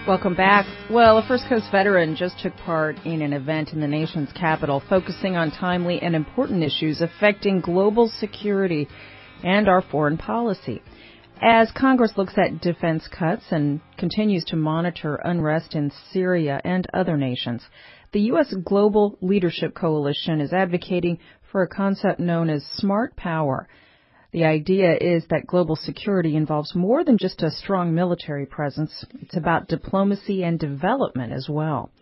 Welcome back. Well, a First Coast veteran just took part in an event in the nation's capital focusing on timely and important issues affecting global security and our foreign policy. As Congress looks at defense cuts and continues to monitor unrest in Syria and other nations, the U.S. Global Leadership Coalition is advocating for a concept known as smart power. The idea is that global security involves more than just a strong military presence. It's about diplomacy and development as well.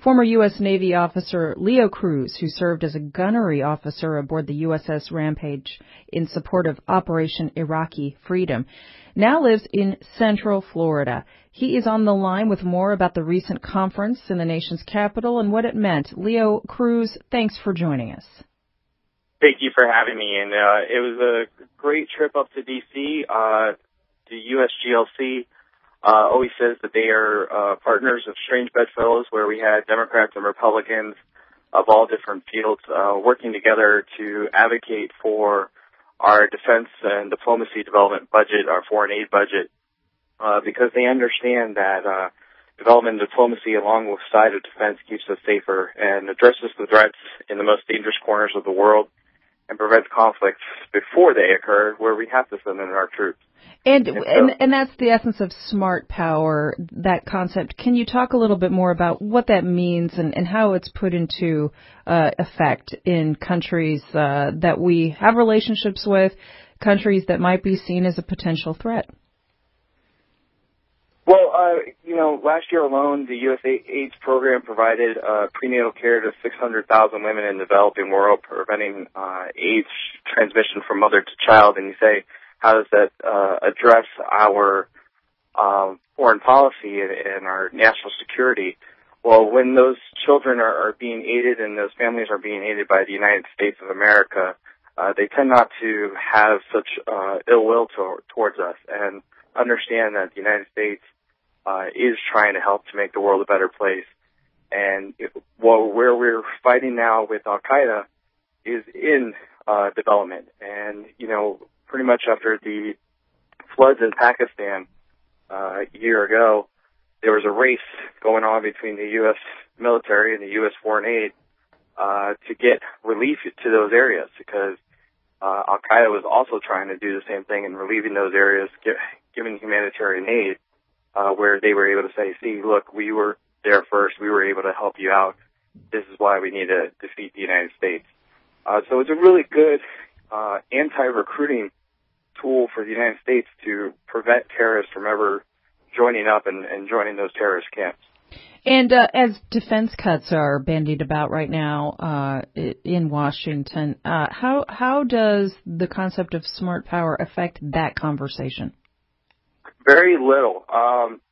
Former U.S. Navy officer Leo Cruz, who served as a gunnery officer aboard the USS Rampage in support of Operation Iraqi Freedom, now lives in Central Florida. He is on the line with more about the recent conference in the nation's capital and what it meant. Leo Cruz, thanks for joining us. Thank you for having me. And it was a great trip up to D.C. The USGLC always says that they are partners of strange bedfellows, where we had Democrats and Republicans of all different fields working together to advocate for our defense and diplomacy development budget, our foreign aid budget, because they understand that development and diplomacy alongside of defense keeps us safer and addresses the threats in the most dangerous corners of the world and prevents conflicts before they occur, where we have to send in our troops. And that's the essence of smart power, that concept. Can you talk a little bit more about what that means and how it's put into effect in countries that we have relationships with, countries that might be seen as a potential threat? Well, last year alone, the USAID program provided prenatal care to 600,000 women in the developing world, preventing AIDS transmission from mother to child. And you say, how does that address our foreign policy and our national security? Well, when those children are being aided and those families are being aided by the United States of America, they tend not to have such ill will towards us and understand that the United States is trying to help to make the world a better place. And where we're fighting now with Al-Qaeda is in development. And, pretty much after the floods in Pakistan a year ago, there was a race going on between the U.S. military and the U.S. foreign aid to get relief to those areas, because Al-Qaeda was also trying to do the same thing and relieving those areas, giving humanitarian aid, where they were able to say, see, look, we were there first. We were able to help you out. This is why we need to defeat the United States. So it's a really good anti-recruiting tool for the United States to prevent terrorists from ever joining up and joining those terrorist camps. And as defense cuts are bandied about right now in Washington, how does the concept of smart power affect that conversation? Very little.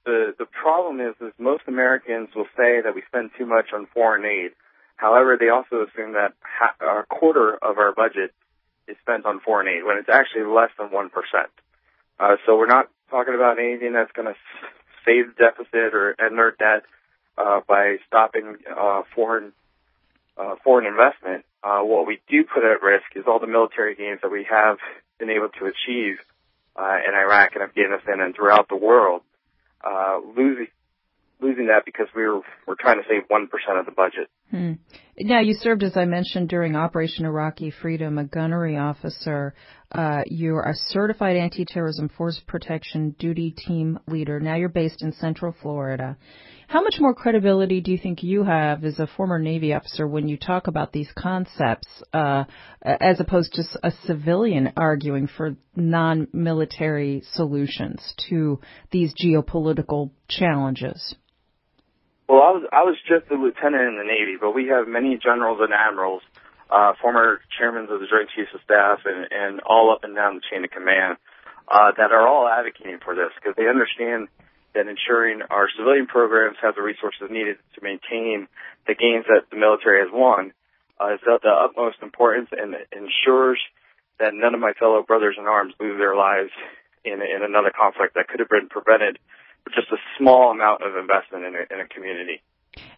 The problem is most Americans will say that we spend too much on foreign aid. However, they also assume that a quarter of our budget is spent on foreign aid, when it's actually less than 1%. So we're not talking about anything that's going to save the deficit or end our debt by stopping foreign investment. What we do put at risk is all the military gains that we have been able to achieve in Iraq and Afghanistan and throughout the world, losing that because we're trying to save 1% of the budget. Now, you served, as I mentioned, during Operation Iraqi Freedom, a gunnery officer. You're a certified anti-terrorism force protection duty team leader. Now you're based in Central Florida. How much more credibility do you think you have as a former Navy officer when you talk about these concepts, as opposed to a civilian arguing for non-military solutions to these geopolitical challenges? Well, I was just a lieutenant in the Navy, but we have many generals and admirals, former chairmen of the Joint Chiefs of Staff, and all up and down the chain of command that are all advocating for this, because they understand that ensuring our civilian programs have the resources needed to maintain the gains that the military has won is of the utmost importance, and ensures that none of my fellow brothers in arms lose their lives in another conflict that could have been prevented with just a small amount of investment in a community.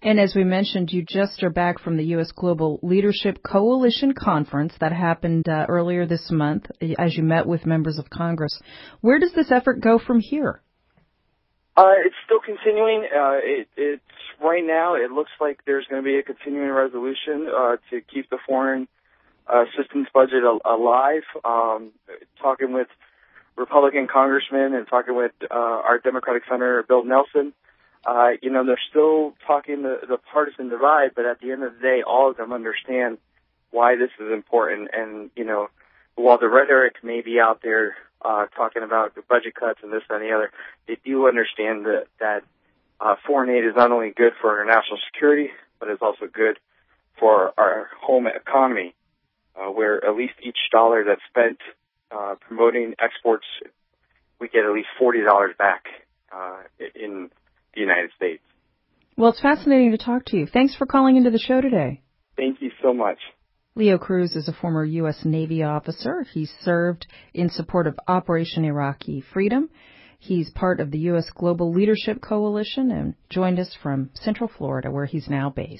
And as we mentioned, you just are back from the U.S. Global Leadership Coalition Conference that happened earlier this month as you met with members of Congress. Where does this effort go from here? It's still continuing. It's right now. It looks like there's going to be a continuing resolution to keep the foreign assistance budget alive. Talking with Republican congressmen and talking with our Democratic Senator Bill Nelson, they're still talking the partisan divide, but at the end of the day, all of them understand why this is important. And, while the rhetoric may be out there talking about the budget cuts and this and the other, they do understand that foreign aid is not only good for our national security, but is also good for our home economy, where at least each dollar that's spent promoting exports, we get at least $40 back in the United States. Well, it's fascinating to talk to you. Thanks for calling into the show today. Thank you so much. Leo Cruz is a former U.S. Navy officer. He served in support of Operation Iraqi Freedom. He's part of the U.S. Global Leadership Coalition and joined us from Central Florida, where he's now based.